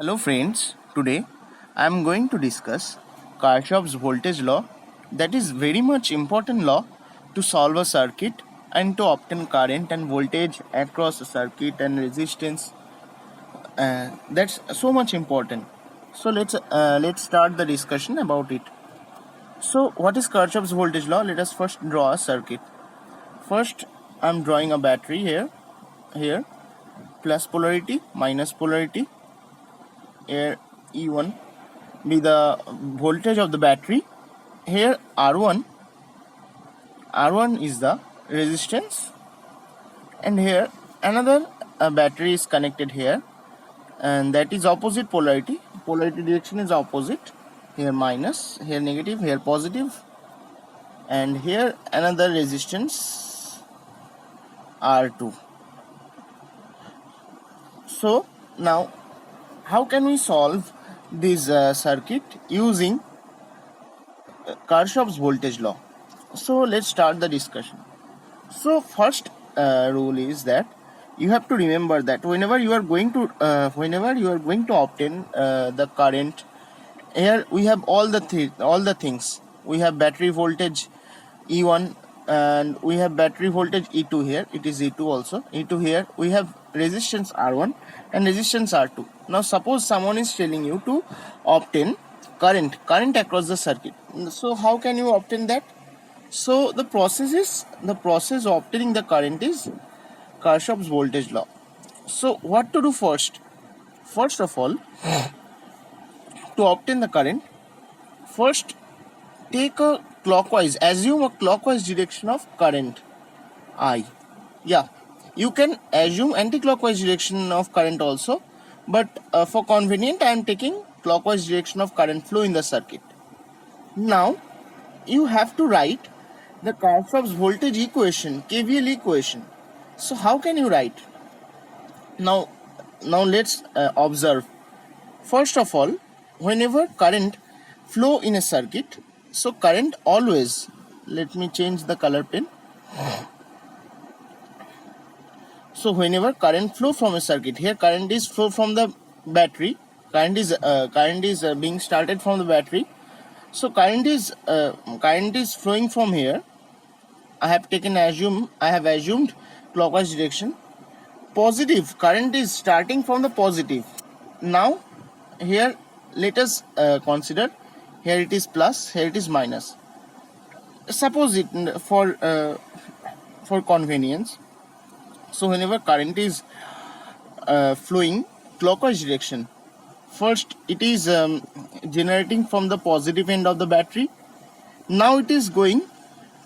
Hello friends, today I am going to discuss Kirchoff's voltage law, that is very much important law to solve a circuit and to obtain current and voltage across a circuit and resistance. That's so much important. So let's start the discussion about it. So what is Kirchoff's voltage law? Let us first draw a circuit. First I am drawing a battery here plus polarity, minus polarity. Here E1 be the voltage of the battery. Here R1 is the resistance, and here another battery is connected here, and that is opposite polarity. Polarity direction is opposite. Here minus, here negative, here positive, and here another resistance R2. So now how can we solve this circuit using Kirchoff's voltage law? So let's start the discussion. So first rule is that you have to remember that whenever you are going to obtain the current, here we have all the things. We have battery voltage E1 and we have battery voltage E2 here. It is E2 also. E2 here. We have resistance R1 and resistance R2. Now suppose someone is telling you to obtain current across the circuit. So how can you obtain that? So the process of obtaining the current is Kirchoff's voltage law. So what to do first? First of all, to obtain the current, first take a clockwise, assume a clockwise direction of current I. Yeah, you can assume anti-clockwise direction of current also, but for convenient I am taking clockwise direction of current flow in the circuit. Now you have to write the Kirchoff's voltage equation, KVL equation. So how can you write? Now let's observe. First of all, whenever current flow in a circuit, so current always, let me change the color pen. So whenever current flow from a circuit, here current is flow from the battery, current is being started from the battery. So current is flowing from here. I have assumed clockwise direction. Positive, current is starting from the positive. Now here let us consider, here it is plus, here it is minus. Suppose it for convenience. So whenever current is flowing clockwise direction, first it is generating from the positive end of the battery. Now it is going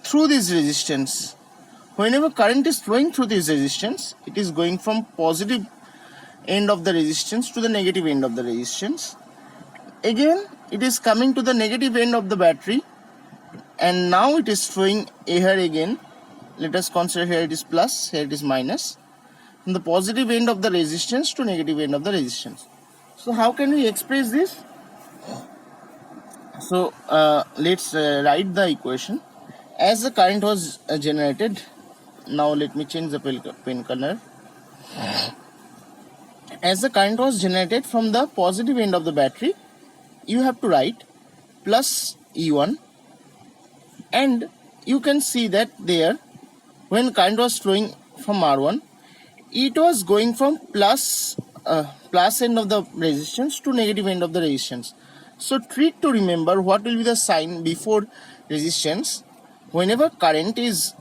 through this resistance. Whenever current is flowing through this resistance, it is going from positive end of the resistance to the negative end of the resistance. Again it is coming to the negative end of the battery, and now it is flowing here again. Let us consider, here it is plus, here it is minus, from the positive end of the resistance to negative end of the resistance. So how can we express this? So let's write the equation. As the current was generated, now let me change the pen color. As the current was generated from the positive end of the battery, you have to write plus E1, and you can see that there, when current was flowing from R1, it was going from plus end of the resistance to negative end of the resistance. So trick to remember, what will be the sign before resistance whenever current is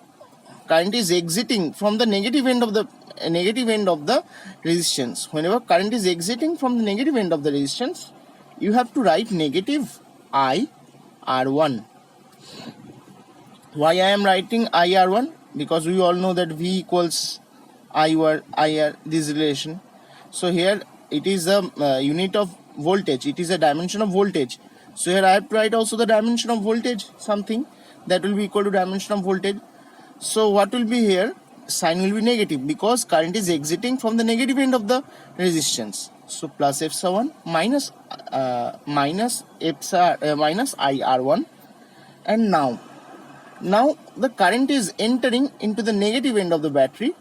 exiting from the negative end of the resistance. Whenever current is exiting from the negative end of the resistance, you have to write negative I R1. Why I am writing I R1? Because we all know that V equals IR, this relation. So here it is a unit of voltage, it is a dimension of voltage. So here I have to write also the dimension of voltage, something that will be equal to dimension of voltage. So what will be here? Sign will be negative because current is exiting from the negative end of the resistance. So plus epsilon minus IR1, and now the current is entering into the negative end of the battery.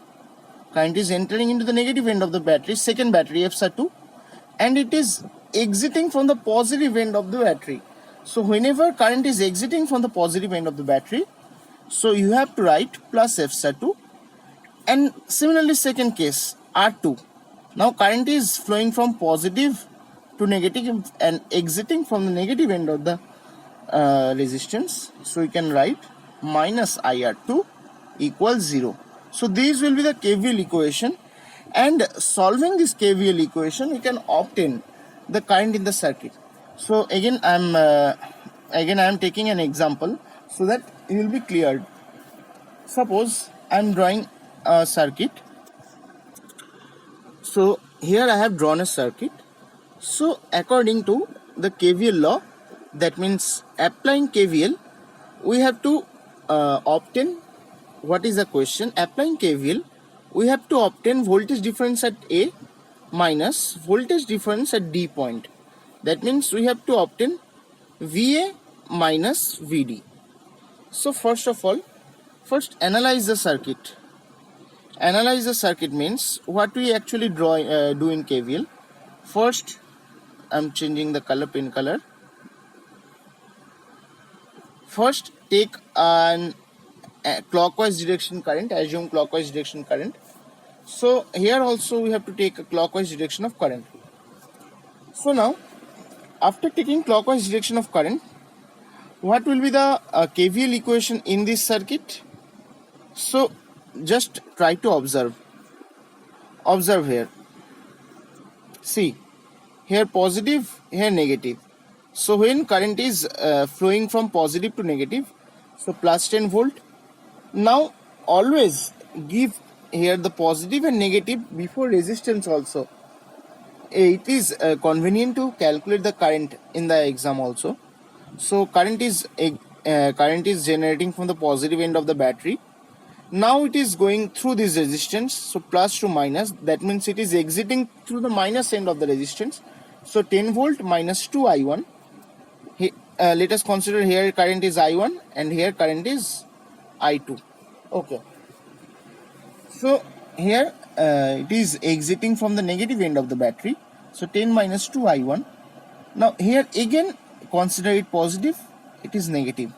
Second battery epsilon 2. and it is exiting from the positive end of the battery. So whenever current is exiting from the positive end of the battery, so you have to write plus F star 2. And similarly, second case, R2. Now current is flowing from positive to negative and exiting from the negative end of the resistance. So you can write minus IR2 equals 0. So these will be the KVL equation, and solving this KVL equation we can obtain the current in the circuit. So again I am taking an example so that you will be cleared. Suppose I am drawing a circuit. So here I have drawn a circuit. So according to the KVL law, that means applying KVL, we have to obtain, what is the question? Applying KVL, we have to obtain voltage difference at A minus voltage difference at D point. That means we have to obtain VA minus VD. So first of all, first analyze the circuit. Analyze the circuit means what we actually do in KVL. First, I'm changing the color, pen color. First, take an clockwise direction current, assume clockwise direction current. So here also we have to take a clockwise direction of current. So now, after taking clockwise direction of current, what will be the KVL equation in this circuit? So just try to observe. Observe here. See, here positive, here negative. So when current is flowing from positive to negative, so plus 10 volt. Now always give here the positive and negative before resistance also. It is convenient to calculate the current in the exam also. So current is generating from the positive end of the battery. Now it is going through this resistance, so plus to minus, that means it is exiting through the minus end of the resistance. So 10 volt minus 2 I1. Let us consider here current is I1 and here current is I2. Okay. So here it is exiting from the negative end of the battery. So 10 minus 2 I1. Now here again consider it positive, it is negative.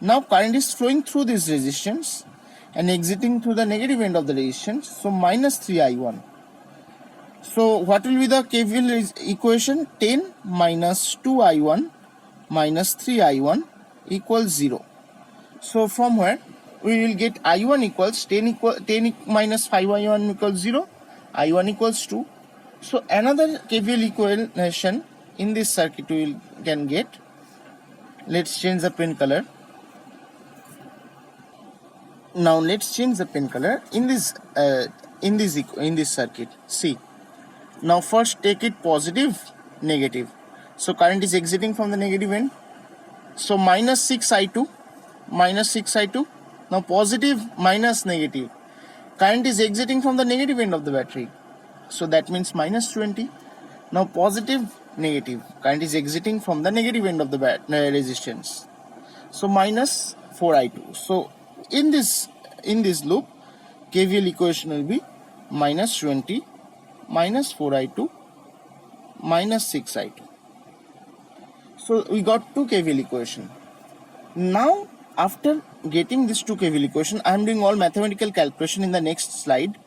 Now current is flowing through this resistance and exiting through the negative end of the resistance. So minus 3 I1. So what will be the KVL equation? 10 minus 2 I1 minus 3 I1 equals 0. So from where we will get I1 equals 10 minus 5 I1 equals 0, I1 equals 2. So another KVL equation in this circuit we can get. Let's change the pen color. Now let's change the pen color in this circuit. See, now first take it positive, negative. So current is exiting from the negative end. So minus 6 I2, minus 6 I2. Now positive minus negative. Current is exiting from the negative end of the battery. So that means minus 20. Now positive, negative. Current is exiting from the negative end of the resistance. So minus 4 I2. So in this loop, KVL equation will be minus 20 minus 4 I2 minus 6 I2. So we got two KVL equation. Now after getting this two KVL equation, I am doing all mathematical calculation in the next slide.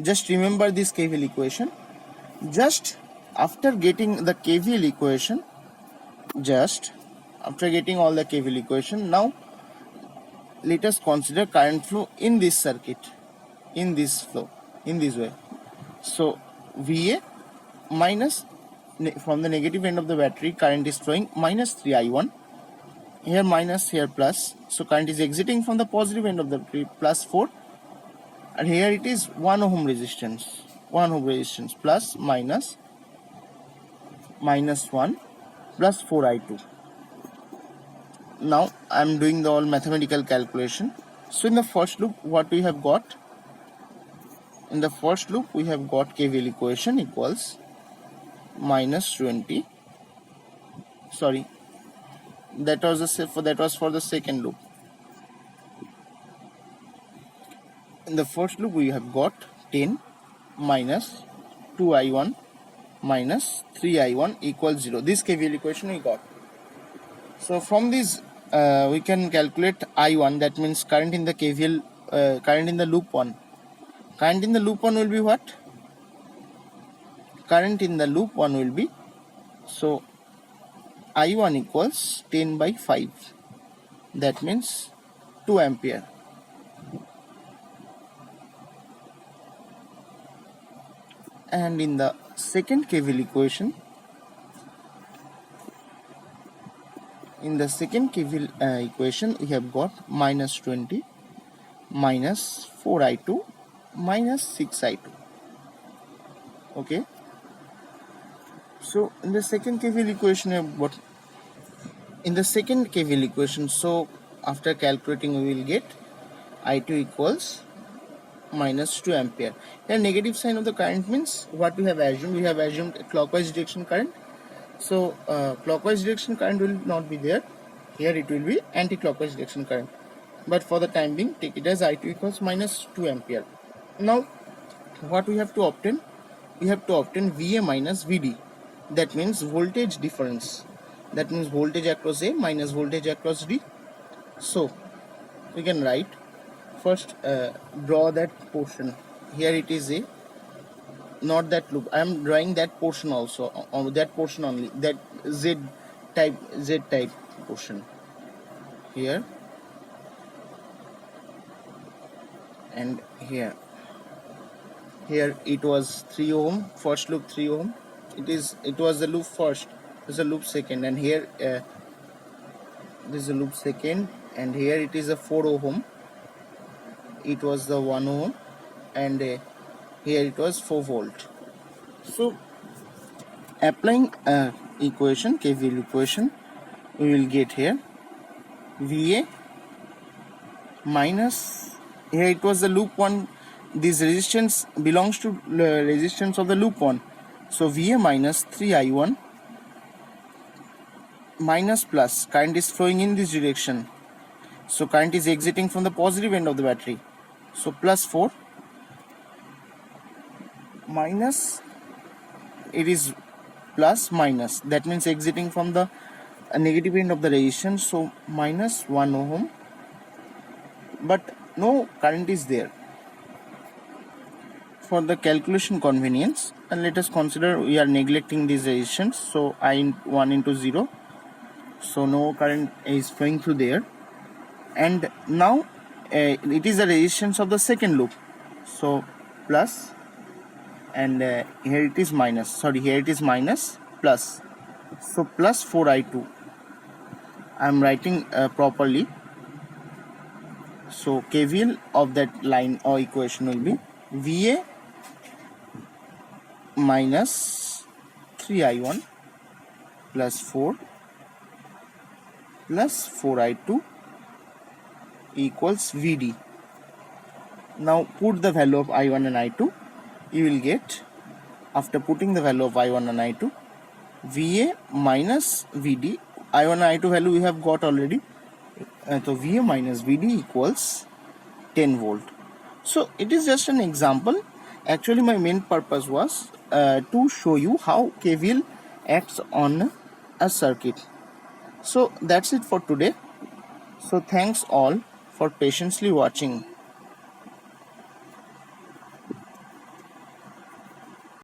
Just remember this KVL equation. Just after getting the KVL equation, just after getting all the KVL equation, now let us consider current flow in this circuit, in this flow, in this way. So VA minus, from the negative end of the battery, current is flowing minus 3 I1. Here minus, here plus. So current is exiting from the positive end of the battery, plus 4. And here it is 1 ohm resistance. 1 ohm resistance plus minus 1 plus 4 I2. Now I am doing the all mathematical calculation. So in the first loop, what we have got? In the first loop, we have got KVL equation equals minus 20. Sorry, that was for the second loop. In the first loop, we have got 10 minus 2 I1 minus 3I1 equals 0. This KVL equation we got. So from this we can calculate I1, that means current in the KVL, current in the loop 1. Current in the loop 1 will be what? Current in the loop 1 will be, so I1 equals 10 by 5. That means 2 ampere. And in the second KVL equation, we have got minus 20 minus 4I2 minus 6I2. Okay. So in the second KVL equation, we have got, in the second KVL equation, so after calculating we will get I2 equals minus 2 ampere. The negative sign of the current means what we have assumed. We have assumed clockwise direction current. So clockwise direction current will not be there. Here it will be anti-clockwise direction current. But for the time being, take it as I2 equals minus 2 ampere. Now what we have to obtain? We have to obtain VA minus VD. That means voltage difference. That means voltage across A minus voltage across D. So we can write, first draw that portion. Here it is A, not that loop. I am drawing that portion also, on that portion only, that Z type portion here and here. Here it was 3 ohm, first loop 3 ohm. It was the loop first, this is the loop second, and here this is the loop second, and here it is a 4 ohm. It was the 1 ohm, and here it was 4 volt. So applying equation, KVL equation, we will get here VA minus, here it was the loop 1, this resistance belongs to resistance of the loop 1, so VA minus 3I1 minus plus, current is flowing in this direction, so current is exiting from the positive end of the battery, so plus 4 minus, it is plus minus, that means exiting from the negative end of the resistance, so minus 1 ohm, but no current is there. For the calculation convenience, and let us consider we are neglecting this resistance, so I1 into 0, so no current is flowing through there, and now it is the resistance of the second loop, so plus, and here it is minus, sorry, here it is minus plus, so plus 4I2. I am writing properly, so KVL of that line or equation will be VA minus 3I1 plus 4 plus 4I2 equals VD. Now put the value of I1 and I2. You will get, after putting the value of I1 and I2, VA minus VD. I1 and I2 value we have got already. So VA minus VD equals 10 volt. So it is just an example. Actually my main purpose was to show you how KVL acts on a circuit. So that's it for today. So thanks all for patiently watching.